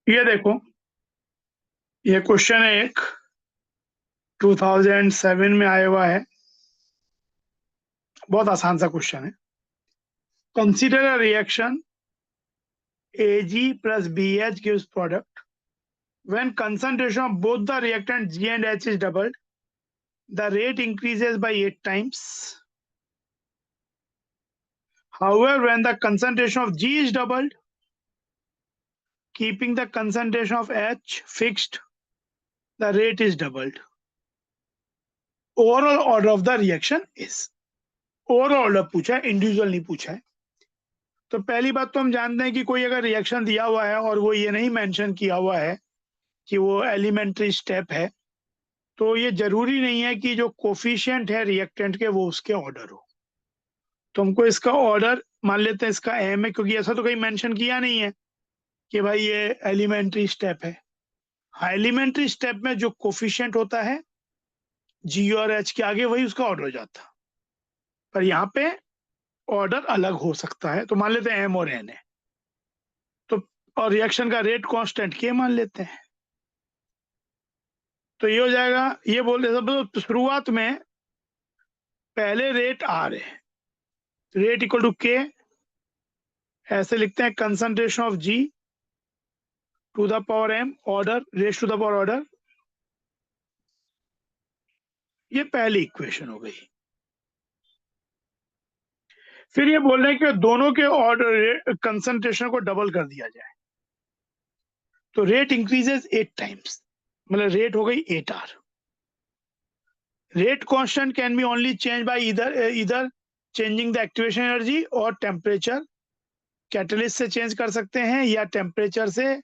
ये देखो, ये क्वेश्चन है एक 2007 में आया हुआ है। बहुत आसान सा क्वेश्चन है। Consider a reaction Ag plus BH gives product. When concentration of both the reactant G and H is doubled, the rate increases by 8 times. However, when the concentration of G is doubled, keeping the concentration of H fixed, the rate is doubled. Overall order of the reaction is. Overall order पूछा है, individual नहीं पूछा है। तो पहली बात तो हम जानते हैं कि कोई अगर रिएक्शन दिया हुआ है और वो ये नहीं मेंशन किया हुआ है कि वो एलिमेंट्री स्टेप है, तो ये जरूरी नहीं है कि जो कोफिशिएंट है रिएक्टेंट के वो उसके ऑर्डर हो। तो हमको इसका ऑर्डर मान लेते हैं, इसका एम है, क्योंकि ऐसा तो कहीं मेंशन किया नहीं है कि भाई ये एलिमेंट्री स्टेप है। हाँ, एलिमेंट्री स्टेप में जो कोफिशिएंट होता है जी और एच के आगे, वही उसका ऑर्डर हो जाता। पर यहाँ पे ऑर्डर अलग हो सकता है, तो मान लेते हैं एम और एन है। तो और रिएक्शन का रेट कांस्टेंट के मान लेते हैं। तो ये हो जाएगा, ये बोल रहे सब शुरुआत में पहले रेट आर है, रेट इक्वल टू के, ऐसे लिखते हैं concentration of G to the power M order raise to the power order. ये पहली इक्वेशन हो गई। फिर ये बोल रहे हैं कि दोनों के ऑर्डर कंसंट्रेशन को डबल कर दिया जाए, तो रेट इंक्रीजेस 8 टाइम्स, मतलब रेट हो गई 8R। Rate constant can be only change bye इधर चेंजिंग द एक्टिवेशन एनर्जी और टेम्परेचर। कैटलिस्ट से चेंज कर सकते हैं या टेम्परेचर से।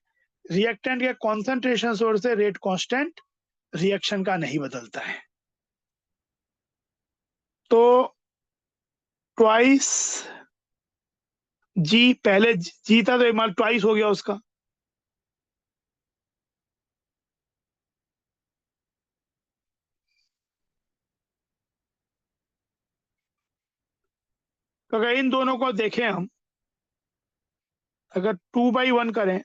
रिएक्टेंट के कॉन्सेंट्रेशन सोर्स से रेट कांस्टेंट रिएक्शन का नहीं बदलता है। तो ट्वाइस जी, पहले जी था तो एक ट्वाइस हो गया उसका। तो अगर इन दोनों को देखें हम, अगर 2/1 करें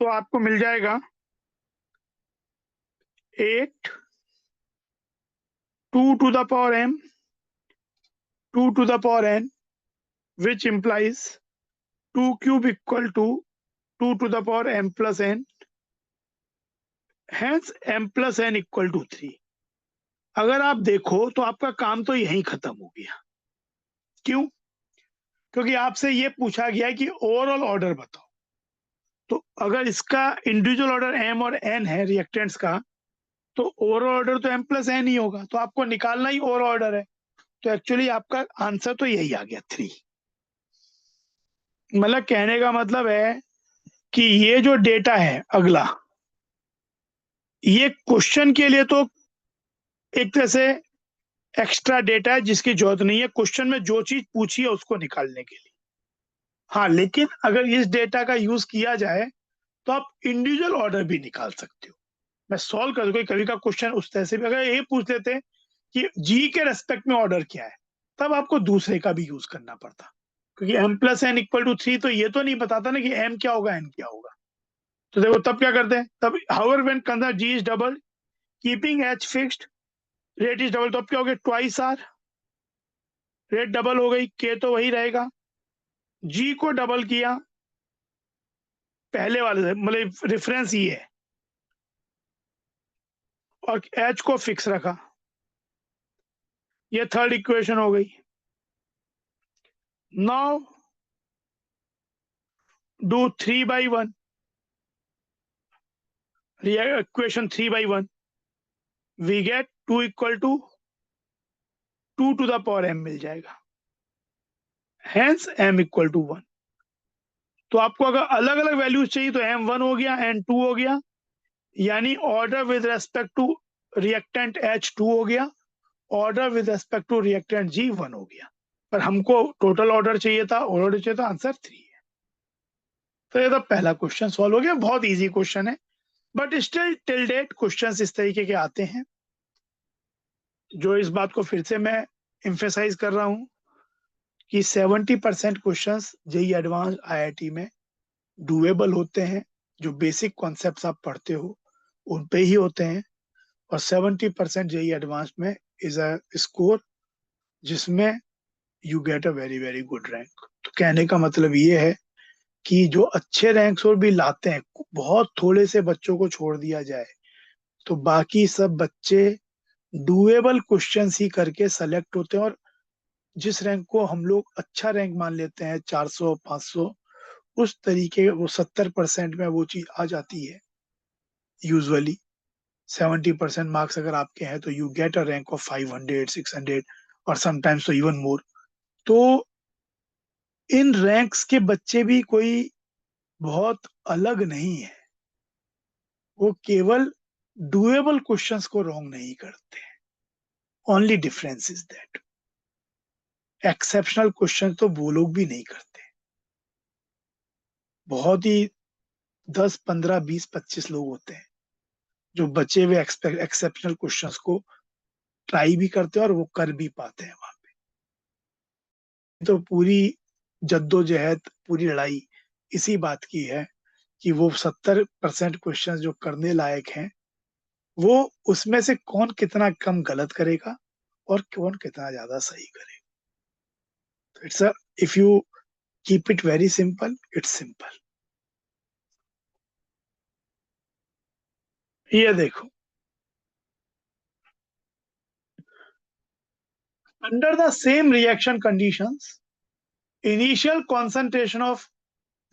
तो आपको मिल जाएगा 8 2 to the power m 2 to the power n, which implies 2 cube equal to 2 to the power m plus n, hence m plus n equal to 3। अगर आप देखो तो आपका काम तो यहीं खत्म हो गया। क्यों? क्योंकि आपसे ये पूछा गया कि ओवरऑल ऑर्डर बताओ। तो अगर इसका इंडिविजुअल ऑर्डर m और n है रिएक्टेंट्स का, तो ओवरऑल ऑर्डर तो m प्लस n ही होगा। तो आपको निकालना ही ओवरऑल ऑर्डर है। तो एक्चुअली आपका आंसर तो यही आ गया 3। मतलब कहने का मतलब है कि ये जो डेटा है अगला, ये क्वेश्चन के लिए तो एक तरह से एक्स्ट्रा डेटा है जिसकी जरूरत नहीं है। क्वेश्चन में जो चीज पूछी है उसको निकालने के लिए। हाँ, लेकिन अगर इस डेटा का यूज किया जाए तो आप इंडिविजुअल ऑर्डर भी निकाल सकते हो। मैं सॉल्व कर दूंगा कभी का क्वेश्चन उस तरह से भी। अगर ये पूछ लेते कि जी के रेस्पेक्ट में ऑर्डर क्या है, तब आपको दूसरे का भी यूज करना पड़ता, क्योंकि m plus N equal to 3 तो ये तो नहीं बताता ना कि m क्या होगा n क्या होगा। तो देखो तब क्या करते हैं, तब however when consider g is double keeping h fixed, rate is double, तो अब क्या हो गया ट्वाइस r, रेट डबल हो गई, k तो वही रहेगा। g को डबल किया पहले वाले से, मतलब रेफरेंस ये है, और h को फिक्स रखा। ये थर्ड इक्वेशन हो गई। Now do 3/1, equation 3/1, we get 2 equal to 2 to the power m मिल जाएगा, हेंस m इक्वल टू 1। तो आपको अगर अलग अलग वैल्यूज चाहिए तो m1 हो गया, n2 हो गया, यानी order with respect to reactant H2 हो गया, order with respect to reactant G1 हो गया। पर हमको टोटल ऑर्डर चाहिए था, ऑर्डर चाहिए था, आंसर 3 है। तो ये तो पहला क्वेश्चन सॉल्व हो गया, बहुत इजी क्वेश्चन है, but still till date questions इस तरीके के आते हैं, जो इस बात को फिर से मैं एम्फेसाइज कर रहा हूं कि 70% क्वेश्चंस जेईई एडवांस आईआईटी में डूएबल होते हैं, जो बेसिक कॉन्सेप्ट्स आप पढ़ते हो उन पे ही होते हैं, और 70% जेईई एडवांस में इज अ स्कोर जिसमें you get a very very good rank. तो कहने का मतलब ये है कि जो अच्छे रैंक्स और भी लाते हैं, बहुत थोड़े से बच्चों को छोड़ दिया जाए तो बाकी सब बच्चे डूएबल क्वेश्चंस ही करके सेलेक्ट होते हैं, और जिस रैंक को हम लोग अच्छा रैंक मान लेते हैं 400 500, उस तरीके वो 70% में वो चीज आ जाती है। यूजुअली 70% मार्क्स अगर आपके हैं तो you get a rank of 500 600 और समटाइम्स तो इवन मोर। तो इन रैंक्स के बच्चे भी कोई बहुत अलग नहीं है, वो केवल डूएबल क्वेश्चंस को रॉन्ग नहीं करते हैं। Only difference is that exceptional question तो वो लोग भी नहीं करते, बहुत ही 10 15 20 25 लोग होते हैं जो बचे हुए एक्सेप्शनल क्वेश्चंस को ट्राई भी करते हैं और वो कर भी पाते हैं वहां पे। तो पूरी जद्दोजहद, पूरी लड़ाई इसी बात की है कि वो 70% क्वेश्चंस जो करने लायक हैं, वो उसमें से कौन कितना कम गलत करेगा और कौन कितना ज्यादा सही करेगा। तो it's a, if you keep it very simple, it's simple. ये देखो, under the same reaction conditions initial concentration of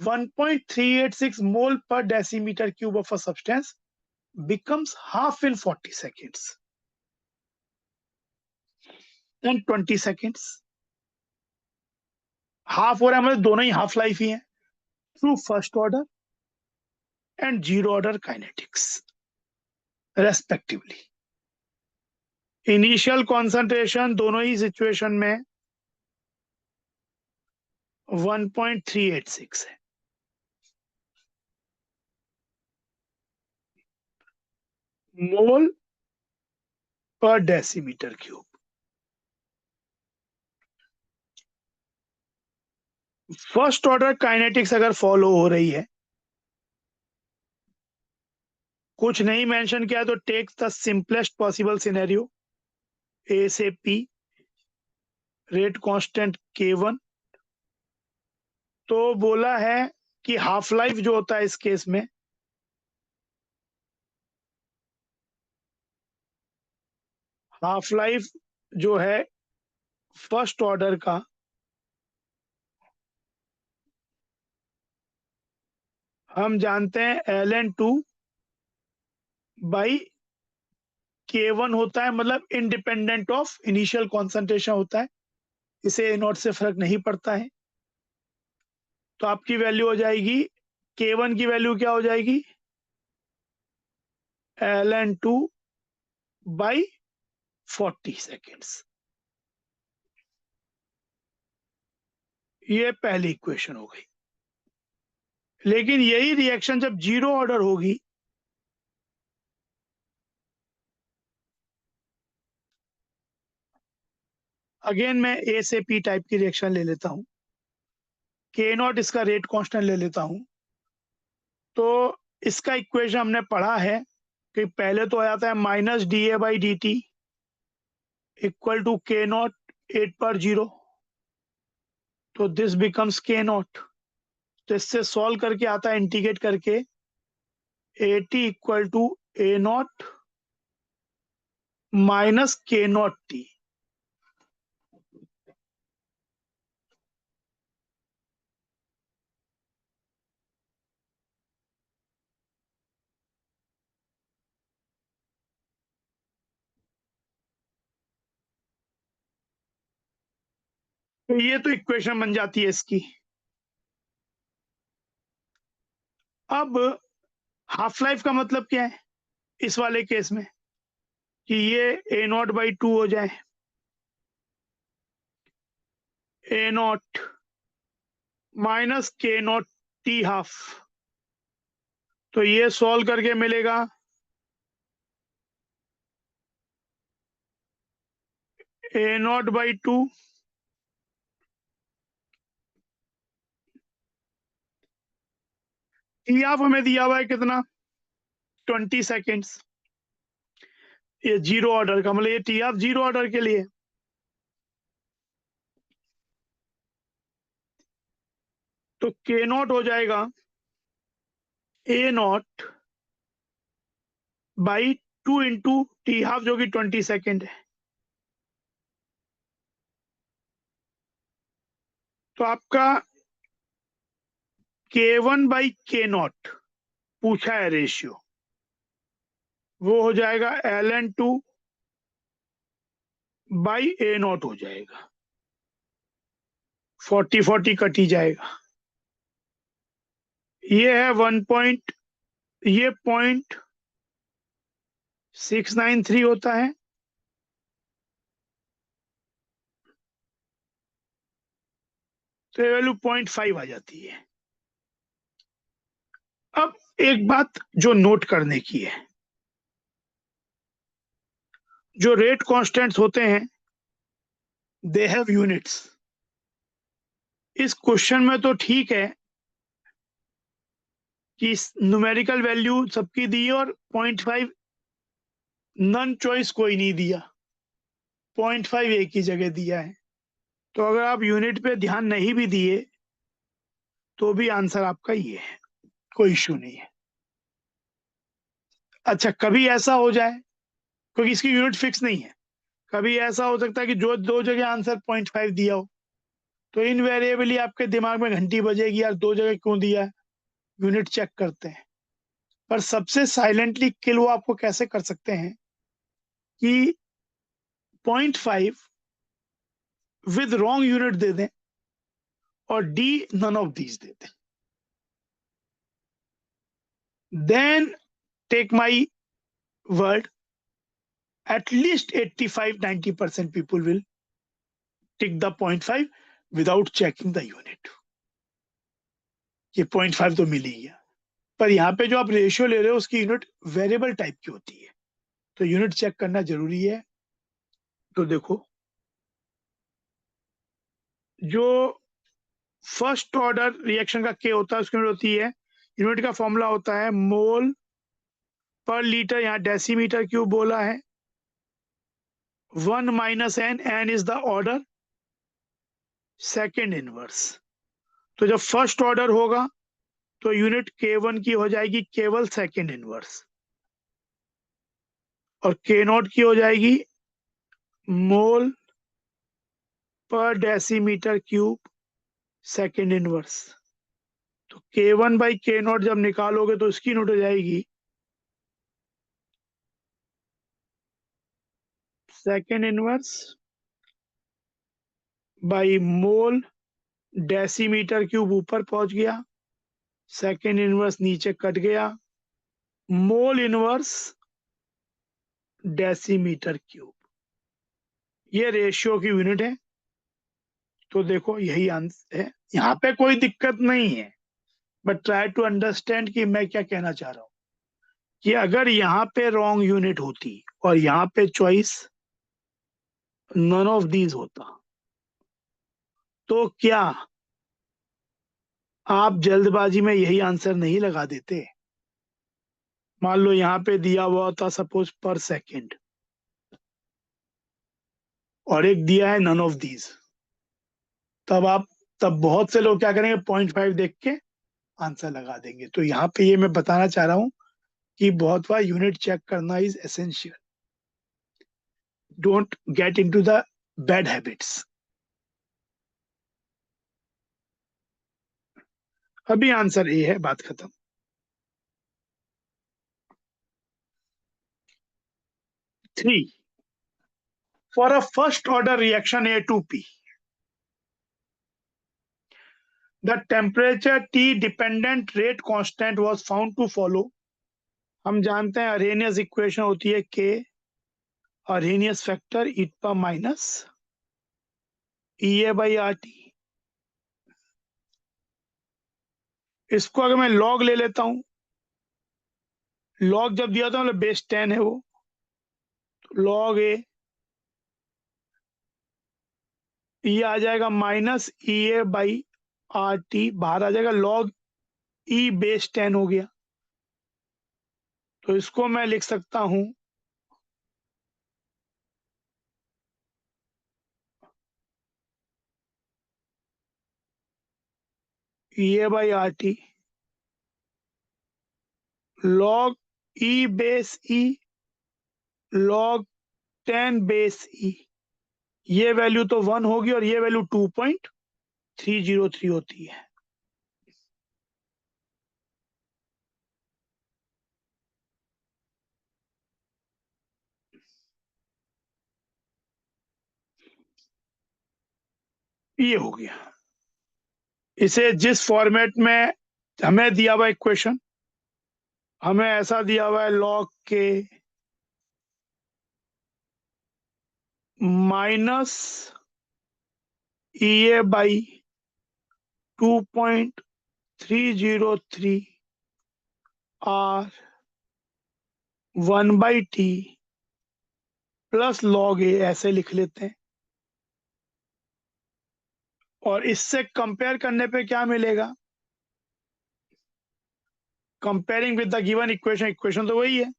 1.386 mole per decimeter cube of a substance becomes half in 40 seconds and 20 seconds। Half हो रहा है मतलब दोनों ही half life ही है, through first order and zero order kinetics respectively. Initial concentration दोनों ही situation में 1.386 है, मोल पर decimetre cube. First order kinetics अगर फॉलो हो रही है, कुछ नहीं मेंशन किया तो take the simplest possible scenario, A से पी, रेट कांस्टेंट K1। तो बोला है कि हाफ लाइफ जो होता है इस केस में, हाफ लाइफ जो है फर्स्ट ऑर्डर का, हम जानते हैं ln2/K1 होता है, मतलब इंडिपेंडेंट ऑफ इनिशियल कॉन्सेंट्रेशन होता है, इसे ए नॉट से फर्क नहीं पड़ता है। तो आपकी वैल्यू हो जाएगी, K1 की वैल्यू क्या हो जाएगी, ln2/40 सेकेंड्स। ये पहली इक्वेशन हो गई। लेकिन यही रिएक्शन जब जीरो ऑर्डर होगी, अगेन मैं ए से पी टाइप की रिएक्शन ले लेता हूं, K0 इसका रेट कांस्टेंट ले लेता हूं। तो इसका इक्वेशन हमने पढ़ा है कि पहले तो आ जाता है -dA/dt इक्वल टू K0 8/0। तो दिस बिकम्स K0। तो इससे सॉल्व करके आता है इंटीग्रेट करके 80 equal to A0 minus K0t। तो ये तो इक्वेशन बन जाती है इसकी। अब हाफ लाइफ का मतलब क्या है इस वाले केस में, कि ये A0/2 हो जाए। ए नॉट माइनस के नॉट टी हाफ, तो ये सॉल्व करके मिलेगा ए नॉट बाई 2 टी हाफ हमें दिया हुआ है कितना 20 सेकेंड्स, ये जीरो ऑर्डर का मतलब ये टी हाफ जीरो ऑर्डर के लिए, तो के नॉट हो जाएगा A naught by 2 into T half जो कि 20 सेकेंड है। तो आपका K1 बाई के नॉट पूछा है रेशियो, वो हो जाएगा ln2 बाई ए नॉट हो जाएगा, 40 कट ही जाएगा। ये है 1 ये 0.693 होता है, तो ये वैल्यू 0.5 आ जाती है। अब एक बात जो नोट करने की है, जो रेट कांस्टेंट्स होते हैं दे हैव यूनिट्स। इस क्वेश्चन में तो ठीक है कि न्यूमेरिकल वैल्यू सबकी दी है और 0.5 नन चॉइस कोई नहीं दिया, 0.5 एक ही जगह दिया है। तो अगर आप यूनिट पे ध्यान नहीं भी दिए तो भी आंसर आपका ये है, कोई इश्यू नहीं है। अच्छा, कभी ऐसा हो जाए, क्योंकि इसकी यूनिट फिक्स नहीं है, कभी ऐसा हो सकता है कि जो दो जगह आंसर 0.5 दिया हो, तो इनवेरिएबली आपके दिमाग में घंटी बजेगी, यार दो जगह क्यों दिया है, यूनिट चेक करते हैं। पर सबसे साइलेंटली किल वो आपको कैसे कर सकते हैं कि 0.5 विद रॉन्ग यूनिट दे दें और डी नन ऑफ दीज दे दें, then take my word at least 85-90% people will tick the 0.5 without checking the unit। ये 0.5 तो मिल ही गया, पर यहाँ पे जो आप रेशियो ले रहे हो उसकी यूनिट वेरिएबल टाइप की होती है, तो यूनिट चेक करना जरूरी है। तो देखो, जो फर्स्ट ऑर्डर रिएक्शन का के होता है उसकी यूनिट होती है, यूनिट का फॉर्मूला होता है मोल पर लीटर, यहाँ डेसीमीटर क्यूब बोला है, 1 minus N, N is the order second inverse. तो जब फर्स्ट ऑर्डर होगा तो यूनिट K1 की हो जाएगी केवल सेकेंड इनवर्स, और के नॉट की हो जाएगी मोल पर डेसीमीटर क्यूब सेकेंड इनवर्स। तो K1 बाई के नॉट जब निकालोगे तो इसकी यूनिट हो जाएगी second inverse by mole decimetre cube ऊपर पहुंच गया, सेकेंड इनवर्स नीचे कट गया, मोल इनवर्स डेसीमीटर क्यूब, ये रेशियो की यूनिट है। तो देखो यही आंसर है, यहाँ पे कोई दिक्कत नहीं है, बट ट्राई टू अंडरस्टैंड कि मैं क्या कहना चाह रहा हूँ, कि अगर यहाँ पे रॉन्ग यूनिट होती और यहाँ पे चॉइस नन ऑफ दीज होता, तो क्या आप जल्दबाजी में यही आंसर नहीं लगा देते? मान लो यहाँ पे दिया हुआ था सपोज पर सेकेंड और एक दिया है नन ऑफ दीज, तब बहुत से लोग क्या करेंगे 0.5 देख के आंसर लगा देंगे। तो यहाँ पे ये मैं बताना चाह रहा हूँ कि बहुत बार यूनिट चेक करना is essential, don't get into the bad habits. अभी आंसर ए है, बात खत्म। 3 for a first order reaction A to P, the temperature T dependent rate constant was found to follow। हम जानते हैं अरेनियस इक्वेशन होती है K अरेनियस फैक्टर ई पर माइनस EA बाई RT, इसको अगर मैं लॉग ले लेता हूं, लॉग जब दिया था मतलब बेस 10 है वो, लॉग ए, ये आ जाएगा minus E A by R T, बाहर आ जाएगा, लॉग ई बेस 10 हो गया। तो इसको मैं लिख सकता हूं E A by R T log E base E log 10 base E. ये वैल्यू तो 1 होगी और ये वैल्यू 2.303 होती है। ये हो गया। इसे जिस फॉर्मेट में हमें दिया हुआ इक्वेशन, हमें ऐसा दिया हुआ है लॉग के minus E A by 2.303 R 1/t plus log A, ऐसे लिख लेते हैं। और इससे कंपेयर करने पे क्या मिलेगा, comparing with the given equation, equation तो वही है,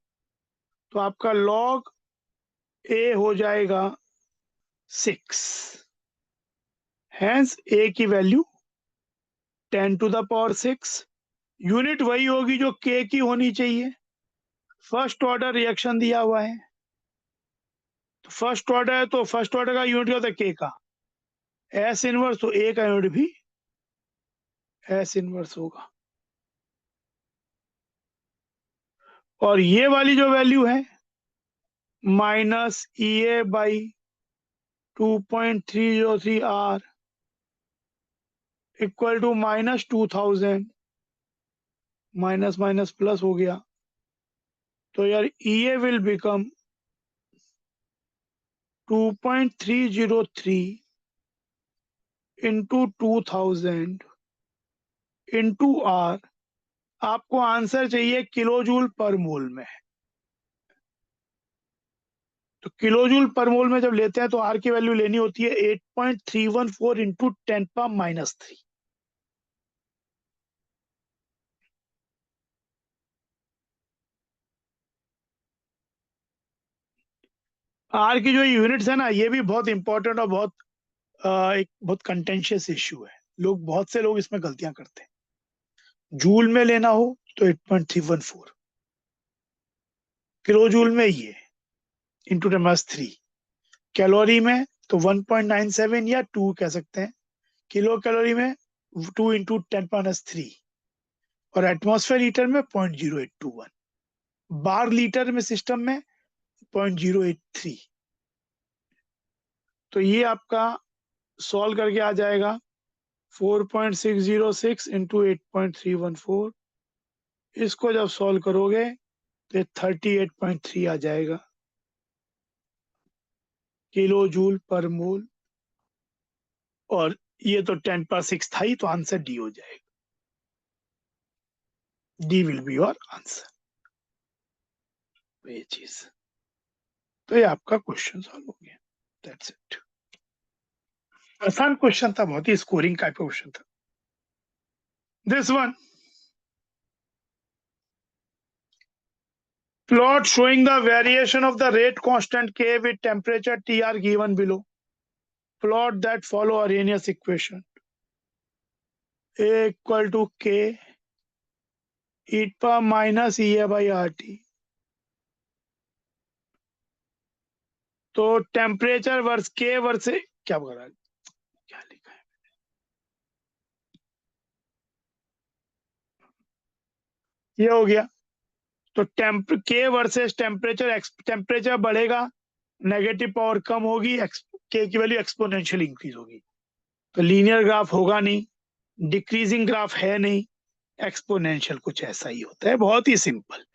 तो आपका लॉग ए हो जाएगा 6, हैंस ए की वैल्यू 10⁶। यूनिट वही होगी जो के की होनी चाहिए। फर्स्ट ऑर्डर रिएक्शन दिया हुआ है, तो फर्स्ट ऑर्डर है तो फर्स्ट ऑर्डर का यूनिट क्या होता है, के का एस इनवर्स, तो ए का यूनिट भी एस इनवर्स होगा। और ये वाली जो वैल्यू है minus E A by 2.303 R equal to -2000, minus minus plus हो गया, तो यार E A will become 2.303 into 2000 into R. आपको आंसर चाहिए किलो जूल पर मोल में, तो किलो जूल पर मोल में जब लेते हैं तो आर की वैल्यू लेनी होती है 8.314 इंटू 10⁻³ आर की जो यूनिट्स है ना, ये भी बहुत इंपॉर्टेंट और बहुत एक बहुत कंटेंशियस इश्यू है। बहुत से लोग इसमें गलतियां करते हैं। जूल में लेना हो तो 8.314, किलो जूल में ये इंटू 10⁻³, कैलोरी में तो 1.97 या 2 कह सकते हैं, किलो कैलोरी में 2 इंटू 10⁻³ और एटमॉस्फेयर लीटर में 0.0821, बार लीटर में सिस्टम में 0.083। तो ये आपका सॉल्व करके आ जाएगा 4.606 इंटू 8.314। इसको जब सॉल्व करोगे तो 38.3 आ जाएगा किलो जूल पर मोल। और ये तो 10⁻6 था ही, तो आंसर डी हो जाएगा। D will be your answer. ये चीज, तो ये आपका क्वेश्चन सॉल्व हो गया। That's it. आसान क्वेश्चन था, बहुत ही स्कोरिंग टाइप का क्वेश्चन था। This one, plot showing the variation of the rate constant k with temperature T are given below. Plot that follow Arrhenius equation. A equal to k e power minus E A by RT. तो temperature verse के verse क्या बोला, क्या लिखा है, ये हो गया। तो के वर्सेस टेम्परेचर, टेम्परेचर बढ़ेगा, नेगेटिव पावर कम होगी, के की वैल्यू एक्सपोनेंशियल इंक्रीज होगी। तो लीनियर ग्राफ होगा नहीं, डिक्रीजिंग ग्राफ है नहीं, एक्सपोनेंशियल कुछ ऐसा ही होता है, बहुत ही सिंपल,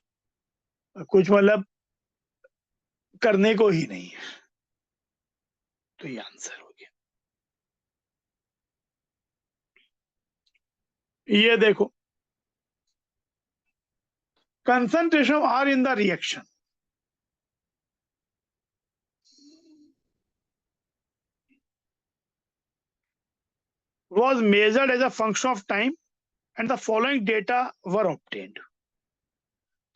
कुछ मतलब करने को ही नहीं है। तो ये आंसर हो गया। ये देखो, concentration of R in the reaction was measured as a function of time and the following data were obtained.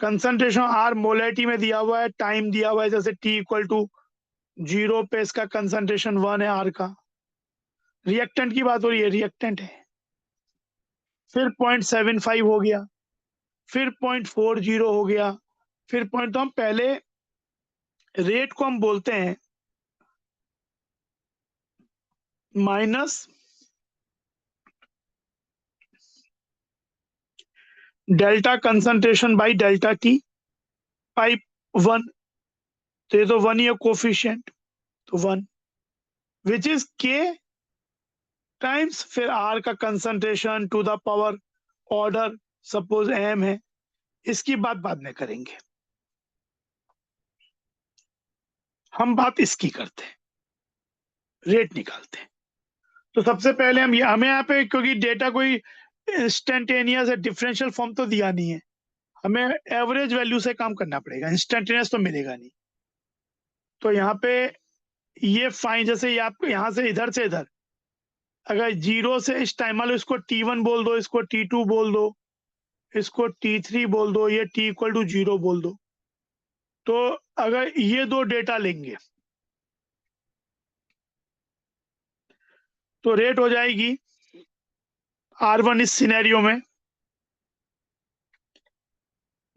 Concentration R molarity में दिया हुआ है, टाइम दिया हुआ है, जैसे टी इक्वल टू 0 पे इसका कंसंट्रेशन 1 है आर का। रिएक्टेंट की बात हो रही है, रिएक्टेंट है। फिर 0.75 हो गया, फिर 0.40 हो गया, फिर पॉइंट, तो हम पहले रेट को हम बोलते हैं minus delta concentration by delta T पाई 1, तो ये तो 1 ही है कोफिशिएंट, तो 1 विच इज के टाइम्स फिर आर का concentration to the power order, suppose M है, इसकी बात बाद में करेंगे। हम बात इसकी करते हैं, रेट निकालते हैं। तो सबसे पहले हमें यहाँ पे, क्योंकि डेटा कोई इंस्टेंटेनियस है, डिफरेंशियल फॉर्म तो दिया नहीं है, हमें एवरेज वैल्यू से काम करना पड़ेगा, इंस्टेंटेनियस तो मिलेगा नहीं। तो यहाँ पे ये फाइन, जैसे ये आपको यहाँ से इधर, अगर 0 से इस टाइम मान लो, इसको T1 बोल दो, इसको T2 बोल दो, इसको T3 बोल दो, ये T इक्वल टू 0 बोल दो। तो अगर ये दो डेटा लेंगे तो रेट हो जाएगी R1 इस सिनेरियो में,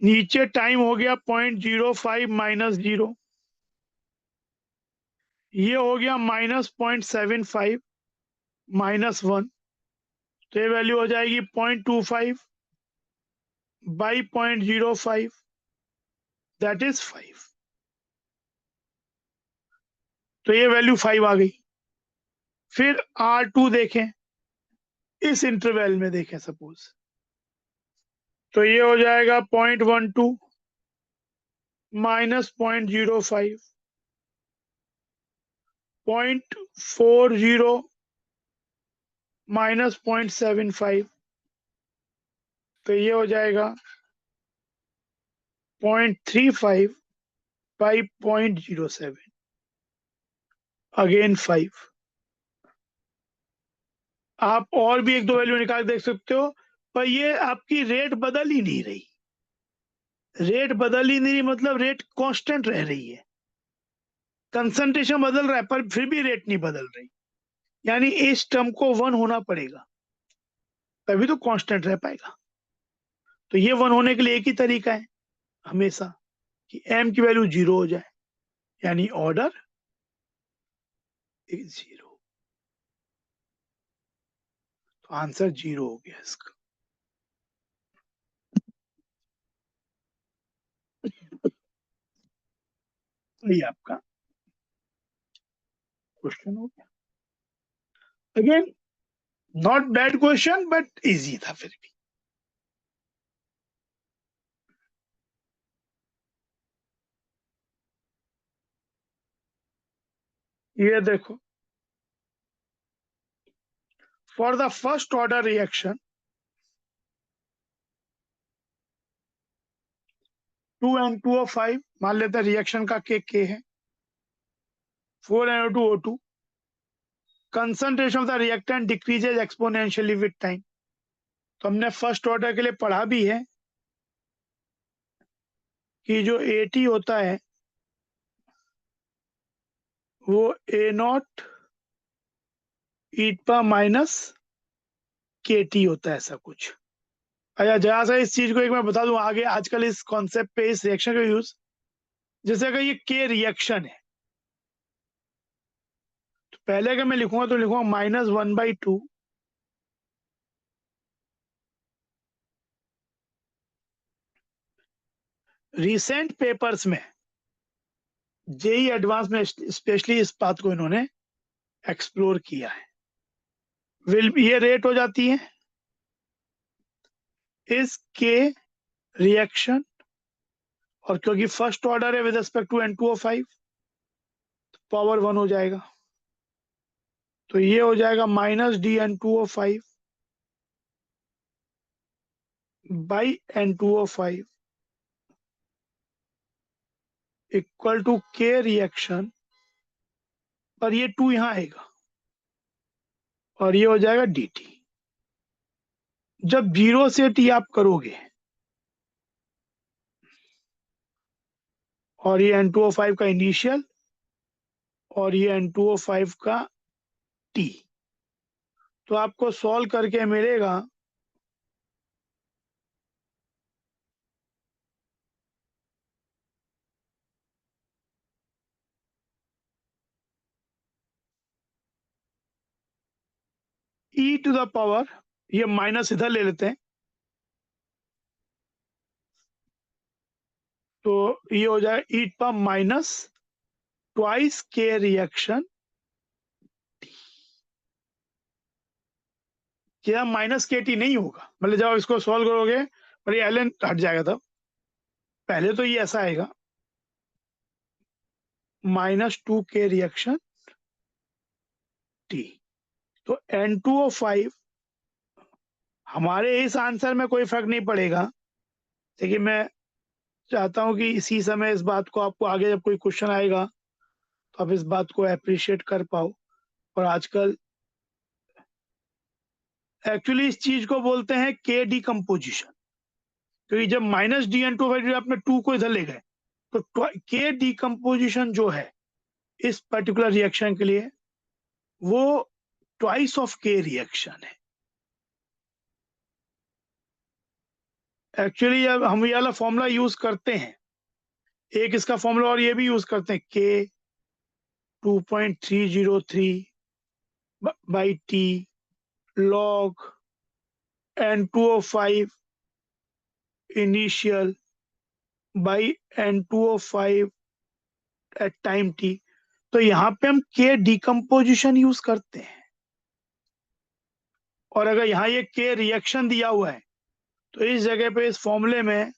नीचे टाइम हो गया 0.05 माइनस 0, ये हो गया -0.75 माइनस 1, तो ये वैल्यू हो जाएगी 0.25 बाई 0.05, दैट इज 5। तो ये वैल्यू 5 आ गई। फिर R2 देखें, इस इंटरवल में देखें सपोज, तो ये हो जाएगा 0.12 माइनस 0.05, 0.40 माइनस 0.75, तो ये हो जाएगा 0.35 बाई 0.07, अगेन 5। आप और भी एक दो वैल्यू निकाल देख सकते हो, पर ये आपकी रेट बदल ही नहीं रही। रेट बदल ही नहीं रही मतलब रेट कांस्टेंट रह रही है, कंसंट्रेशन बदल रहा है पर फिर भी रेट नहीं बदल रही, यानी इस टर्म को 1 होना पड़ेगा तभी तो कांस्टेंट रह पाएगा। तो ये 1 होने के लिए एक ही तरीका है हमेशा, कि m की वैल्यू 0 हो जाए, यानी ऑर्डर इज 0। तो आंसर 0 हो गया इसका। तो ये आपका क्वेश्चन हो गया। Again not bad question but easy था फिर भी। ये देखो, for the first order reaction 2N2O5, मान लेते हैं रिएक्शन का के है, 4NO2O2, concentration of the reactant decreases exponentially with time. तो हमने फर्स्ट ऑर्डर के लिए पढ़ा भी है कि जो AT होता है वो A0 ईटा माइनस KT होता है, ऐसा कुछ। अच्छा, जरा सा इस चीज को एक मैं बता दूं आगे, आजकल इस कॉन्सेप्ट पे, इस रिएक्शन का यूज, जैसे अगर ये के रिएक्शन है तो पहले अगर मैं लिखूंगा तो लिखूंगा -1/2 रिसेंट पेपर्स में, जेई एडवांस में स्पेशली इस बात को इन्होंने एक्सप्लोर किया है। ये रेट हो जाती है इस के रिएक्शन, और क्योंकि फर्स्ट ऑर्डर है with respect to N2O5 power 1 हो जाएगा, तो ये हो जाएगा -dN2O5 by N2O5, equal to K reaction, और ये 2 यहां आएगा और ये हो जाएगा dt। जब 0 से t आप करोगे और ये N2O5 का इनिशियल और ये N2O5 का t, तो आपको सॉल्व करके मिलेगा e टू द पावर, ये माइनस इधर ले लेते हैं, तो ये हो जाएगा e to power minus twice K reaction, क्या माइनस के टी नहीं होगा, मतलब जब इसको सॉल्व करोगे और ये ln हट जाएगा, तब पहले तो ये ऐसा आएगा -2 के रिएक्शन टी। तो N2O5 हमारे इस आंसर में कोई फर्क नहीं पड़ेगा, लेकिन मैं चाहता हूं कि इसी समय इस बात को आपको आगे जब कोई क्वेश्चन आएगा तो आप इस बात को अप्रिशिएट कर पाओ। और आजकल एक्चुअली इस चीज को बोलते हैं के डिकम्पोजिशन, क्योंकि जब -DN2 आपने 2 को इधर ले गए तो के डिकम्पोजिशन जो है इस पर्टिकुलर रिएक्शन के लिए वो ट्वाइस ऑफ के रिएक्शन है। एक्चुअली अब हम ये वाला फॉर्मूला यूज करते हैं, एक इसका फॉर्मूला और ये भी यूज करते हैं, के 2.303 by T log N2O5 initial by N2O5 at time t। तो यहाँ पे हम के डिकम्पोजिशन यूज करते हैं, और अगर यहाँ ये के रिएक्शन दिया हुआ है तो इस जगह पे इस फॉर्मूले में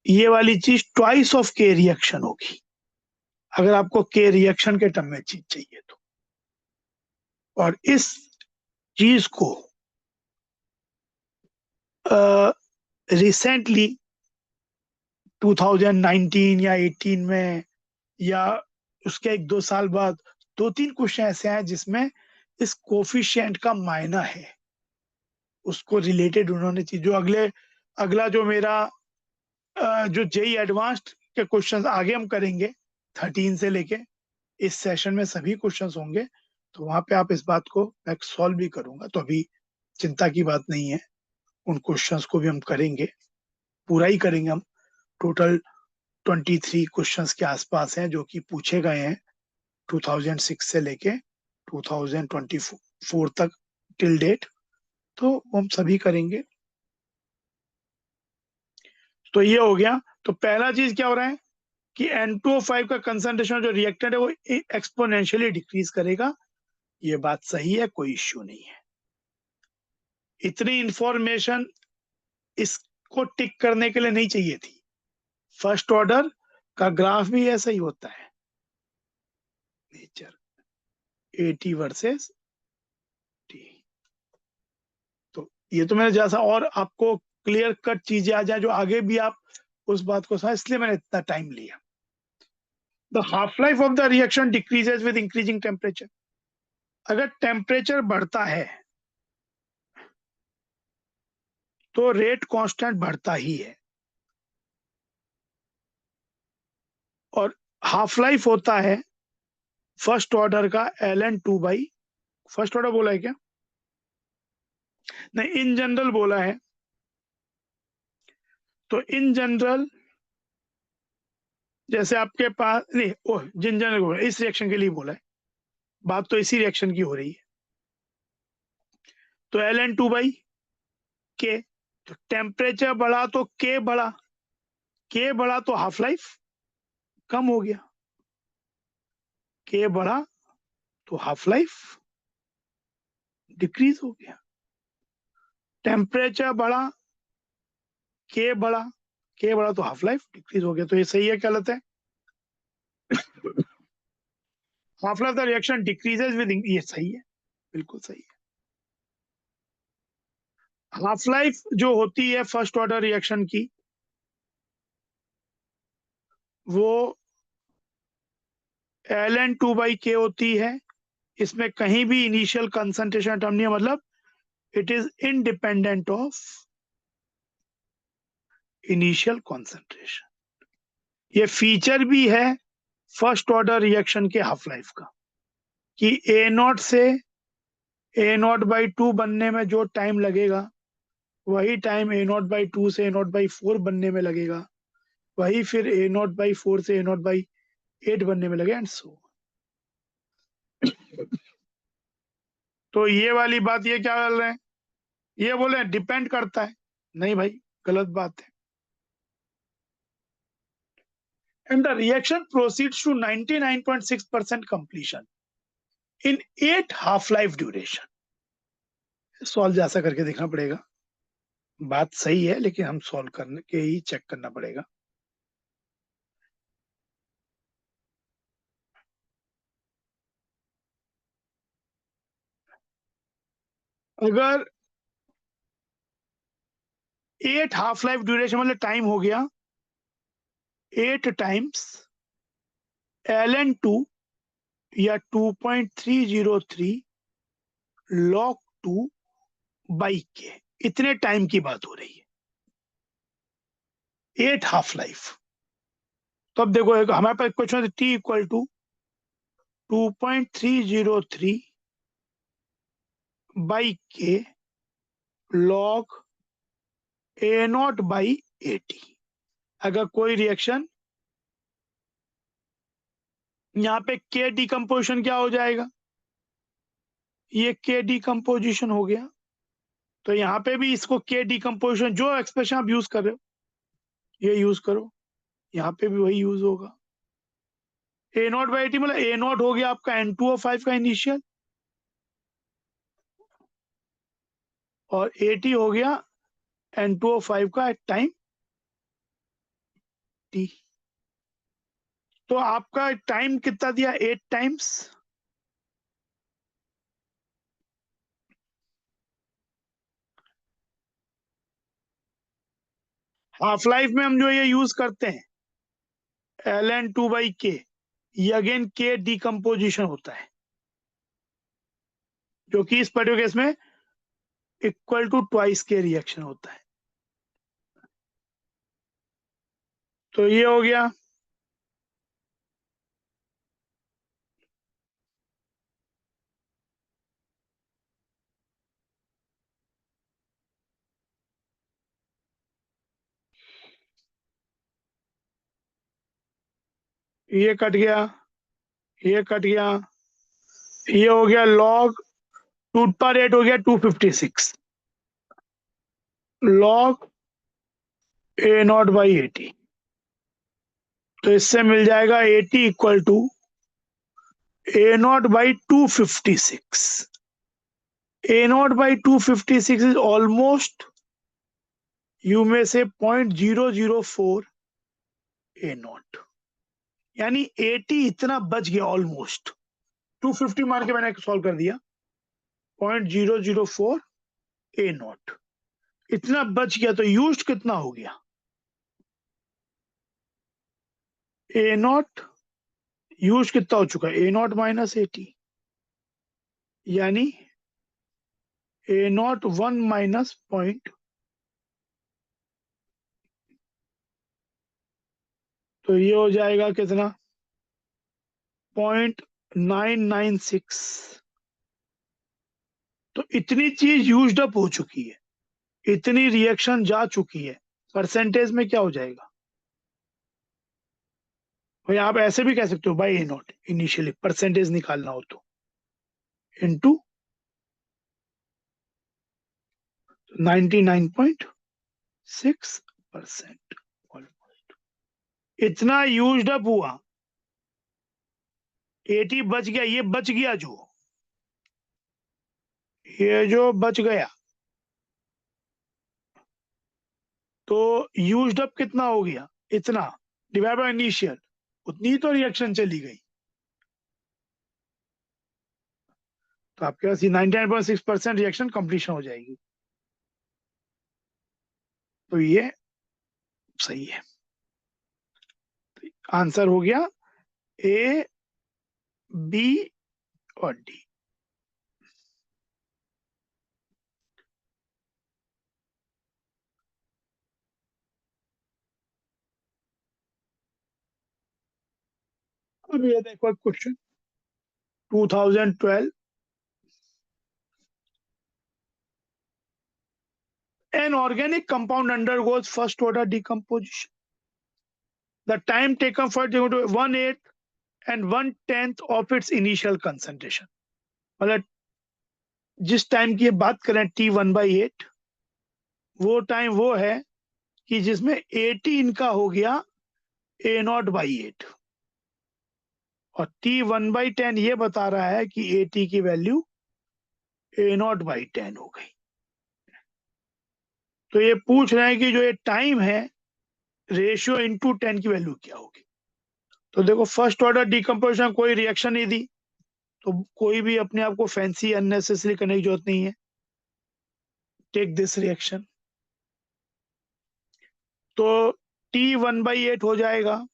ये वाली चीज ट्वाइस ऑफ के रिएक्शन होगी, अगर आपको के रिएक्शन के टर्म में चीज चाहिए तो। और इस चीज को रिसेंटली 2019 या 18 में या उसके 1-2 साल बाद 2-3 क्वेश्चन ऐसे हैं जिसमें इस कोफिशिएंट का मायना है, उसको रिलेटेड उन्होंने चीज जो अगला जो मेरा जो जेई एडवांस्ड के क्वेश्चंस आगे हम करेंगे 13 से लेके इस सेशन में सभी क्वेश्चंस होंगे, तो वहां पे आप इस बात को मैं सॉल्व भी करूंगा, तो अभी चिंता की बात नहीं है, उन क्वेश्चंस को भी हम करेंगे, पूरा ही करेंगे हम। टोटल 23 क्वेश्चंस के आसपास हैं जो कि पूछे गए हैं 2006 से लेके 2024 तक टिल डेट, तो हम सभी करेंगे। तो ये हो गया। तो पहला चीज क्या हो रहा है कि N2O5 का कंसंट्रेशन जो रिएक्टेंट है वो एक्सपोनेंशियली डिक्रीज करेगा, ये बात सही है, कोई इश्यू नहीं है। इतनी इंफॉर्मेशन इसको टिक करने के लिए नहीं चाहिए थी, फर्स्ट ऑर्डर का ग्राफ भी ऐसा ही होता है, नेचर AT वर्सेस T। तो ये तो मैंने जैसा और आपको क्लियर कट चीजें आ जाए जो आगे भी आप उस बात को समझ, इसलिए मैंने इतना टाइम लिया। The half life of the reaction decreases with increasing temperature. अगर टेम्परेचर बढ़ता है तो रेट कांस्टेंट बढ़ता ही है, और हाफ लाइफ होता है फर्स्ट ऑर्डर का ln2 बाई, फर्स्ट ऑर्डर बोला है क्या, नहीं इन जनरल बोला है, तो इन जनरल जैसे आपके पास नहीं, ओह जिन जनरल बोला इस रिएक्शन के लिए बोला है, बात तो इसी रिएक्शन की हो रही है। तो ln2 बाई के, तो टेम्परेचर बढ़ा तो के बढ़ा, के बढ़ा तो हाफ लाइफ कम हो गया, के बढ़ा तो हाफ लाइफ डिक्रीज हो गया, टेम्परेचर बढ़ा के बढ़ा, के बढ़ा तो हाफ लाइफ डिक्रीज हो गया। तो ये सही है क्या गलत है? Half life the reaction decreases with, ये सही है, बिल्कुल सही है। हाफ लाइफ जो होती है फर्स्ट ऑर्डर रिएक्शन की वो ln2/k होती है, इसमें कहीं भी इनिशियल कंसंट्रेशन टर्म नहीं है, मतलब it is independent of initial concentration. ये फीचर भी है फर्स्ट ऑर्डर रिएक्शन के हाफ लाइफ का कि A0 से A0/2 बनने में जो टाइम लगेगा वही टाइम A0/2 से A0/4 बनने में लगेगा, वही फिर A0/4 से A0/8 बनने में लगेगा एंड सो। तो ये वाली बात ये क्या बोल रहे हैं, ये बोले डिपेंड करता है, नहीं भाई गलत बात है। And the reaction proceeds to 99.6% completion in 8 half-life duration. Solve जैसा करके देखना पड़ेगा, बात सही है लेकिन हम सॉल्व करने के ही चेक करना पड़ेगा। अगर 8 हाफ लाइफ ड्यूरेशन मतलब टाइम हो गया 8 टाइम्स ln2 या 2.303 log2/k, इतने टाइम की बात हो रही है, 8 हाफ लाइफ। तो अब देखो हमारे पास क्वेश्चन है t equal to 2.303/k log A0/80। अगर कोई रिएक्शन, यहाँ पे k डिकम्पोजिशन क्या हो जाएगा, ये k डिकम्पोजिशन हो गया, तो यहाँ पे भी इसको k डिकम्पोजिशन जो एक्सप्रेशन आप यूज कर रहे हो ये यूज करो, यहाँ पे भी वही यूज होगा। A0/80 मतलब A0 हो गया आपका N2O5 का इनिशियल और 80 हो गया N2O5 का एट टाइम t। तो आपका टाइम कितना दिया, 8 टाइम्स, हाफ लाइफ में हम जो ये यूज करते हैं ln2/k, ये अगेन k डिकम्पोजिशन होता है, जो कि इस पर्टिकुलर केस में equal to twice K reaction होता है। तो ये हो गया, ये कट गया, ये कट गया, ये हो गया log 2/8 हो गया 256 log A0/80। तो इससे मिल जाएगा 80 equal to A0/256। A0/256 is almost, यू में से 0.004 A0, यानी 80 इतना बच गया, ऑलमोस्ट 250 मान के मैंने सॉल्व कर दिया, 0.004 A0 इतना बच गया। तो यूज कितना हो गया, A0 यूज कितना हो चुका है, A0 माइनस 80, यानी A0 1 माइनस पॉइंट, तो ये हो जाएगा कितना, 0.996। तो इतनी चीज यूज्ड अप हो चुकी है, इतनी रिएक्शन जा चुकी है, परसेंटेज में क्या हो जाएगा भाई, आप ऐसे भी कह सकते हो बाई A0 इनिशियली परसेंटेज निकालना हो तो इनटू 99.6%, इतना यूज्ड अप हुआ, 80 बच गया, ये बच गया जो, ये जो बच गया, तो यूज्ड अप कितना हो गया, इतना डिवाइड बाय इनिशियल, उतनी तो रिएक्शन चली गई। तो आपके पास ये 99.6% रिएक्शन कंप्लीशन हो जाएगी, तो ये सही है। आंसर हो गया A बी और डी। अब ये देखो question 2012, an organic compound undergoes first order decomposition. The time taken for it to 1/8 and 1/10 of its initial concentration. मतलब जिस टाइम की बात करें T1/8, वो टाइम वो है कि जिसमें 80 इनका हो गया A0/8 और T1/10 ये बता रहा है कि 80 की वैल्यू A0/10 हो गई। तो ये पूछ रहे हैं कि जो ये टाइम है रेशियो इंटू 10 की वैल्यू क्या होगी। तो देखो फर्स्ट ऑर्डर डिकम्पोजिशन कोई रिएक्शन नहीं दी, तो कोई भी अपने आप को फैंसी अननेसेसरी करने की जरूरत नहीं है। टेक दिस रिएक्शन, तो T1/8 हो जाएगा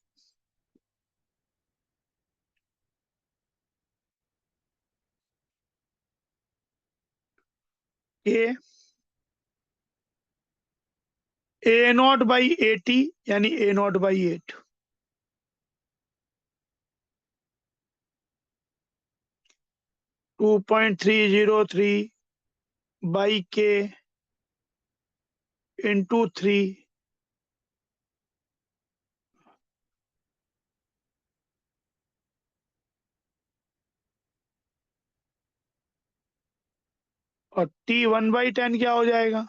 A A0/80 यानी A0/8 2.303/K इंटू 3 और T1/10 क्या हो जाएगा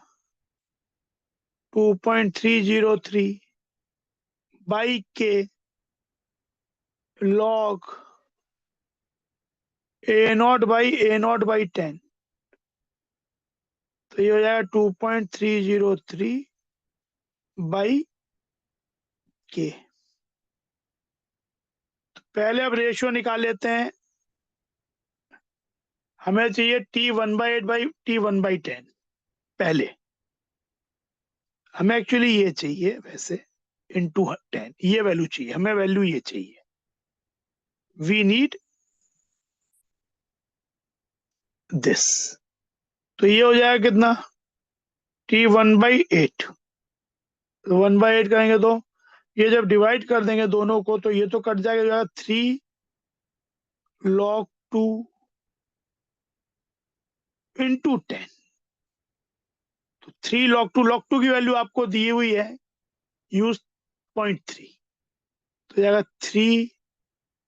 2.303/K log A0/10। तो ये हो जाएगा 2.303/K। तो पहले अब रेशियो निकाल लेते हैं। हमें चाहिए T1/8/T1/10। पहले हमें एक्चुअली ये चाहिए वैसे इंटू 10, ये वैल्यू चाहिए, हमें वैल्यू ये चाहिए। We need this. तो ये हो जाएगा कितना T1/8। 1/8 करेंगे तो ये जब डिवाइड कर देंगे दोनों को तो ये तो कट जाएगा 3 log 2 इंटू 10। तो 3 log 2 की वैल्यू आपको दी हुई है यूज 0.3, तो जाएगा 3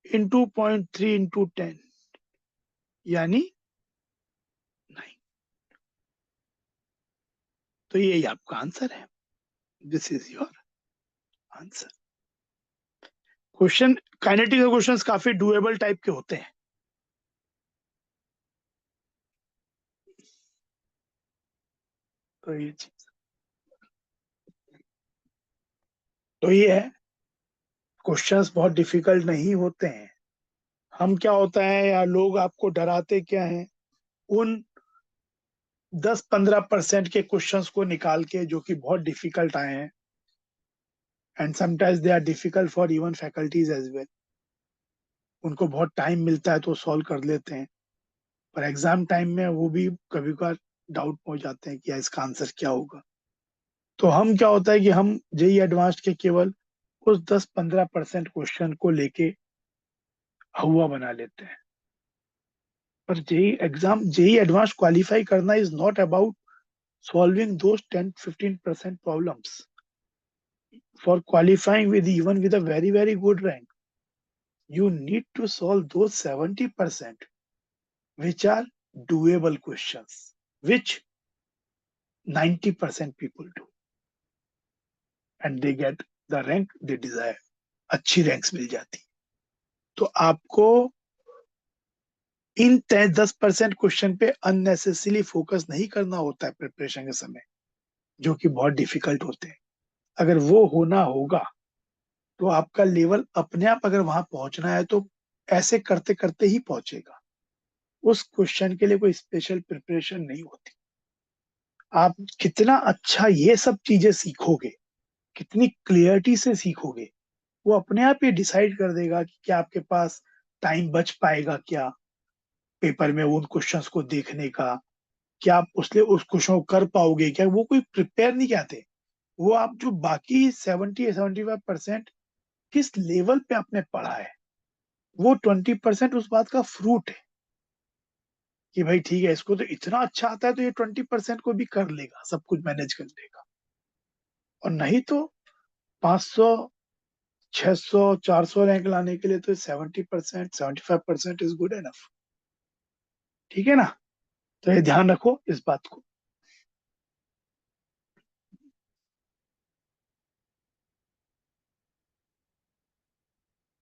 इंटू 0.3 इंटू 10 यानी 9। तो यही आपका आंसर है। This is your answer. Question kinetic questions काफी डुएबल टाइप के होते हैं। तो ये चीज तो ये है, क्वेश्चंस बहुत डिफिकल्ट नहीं होते हैं। हम क्या होता है या लोग आपको डराते क्या हैं उन 10-15% के क्वेश्चंस को निकाल के जो कि बहुत डिफिकल्ट आए हैं, and sometimes they are difficult for even faculties as well. उनको बहुत टाइम मिलता है तो सॉल्व कर लेते हैं, पर एग्जाम टाइम में वो भी कभी कभार डाउट पहुंच जाते हैं कि यार इसका आंसर क्या होगा। तो हम क्या होता है कि हम जेई एडवांस्ड के केवल उस 10-15% क्वेश्चन को लेके हुआ बना लेते हैं। पर जेई एडवांस क्वालिफाई करना is not about solving those 10-15% problems. For qualifying with even with a very very good rank you need to solve those 70% which are doable questions, which 90% people do, and they get the rank they desire। अच्छी ranks मिल जाती। तो आपको इन 10% question पे unnecessarily focus नहीं करना होता है preparation के समय, जो कि बहुत डिफिकल्ट होते हैं। अगर वो होना होगा तो आपका लेवल अपने आप अगर वहां पहुंचना है तो ऐसे करते करते ही पहुंचेगा। उस क्वेश्चन के लिए कोई स्पेशल प्रिपरेशन नहीं होती। आप कितना अच्छा ये सब चीजें सीखोगे, कितनी क्लियरिटी से सीखोगे, वो अपने आप ही डिसाइड कर देगा कि क्या आपके पास टाइम बच पाएगा क्या पेपर में उन क्वेश्चंस को देखने का, क्या आप उस क्वेश्चन को कर पाओगे क्या? वो कोई प्रिपेयर नहीं कहते, वो आप जो बाकी 70-75% किस लेवल पे आपने पढ़ा है, वो 20% उस बात का फ्रूट है कि भाई ठीक है, इसको तो इतना अच्छा आता है तो ये 20% को भी कर लेगा, सब कुछ मैनेज कर लेगा। और नहीं तो 500, 600, 400 रैंक लाने के लिए तो 70%, 75% इज गुड एनफ। ठीक है ना? तो ये ध्यान रखो इस बात को।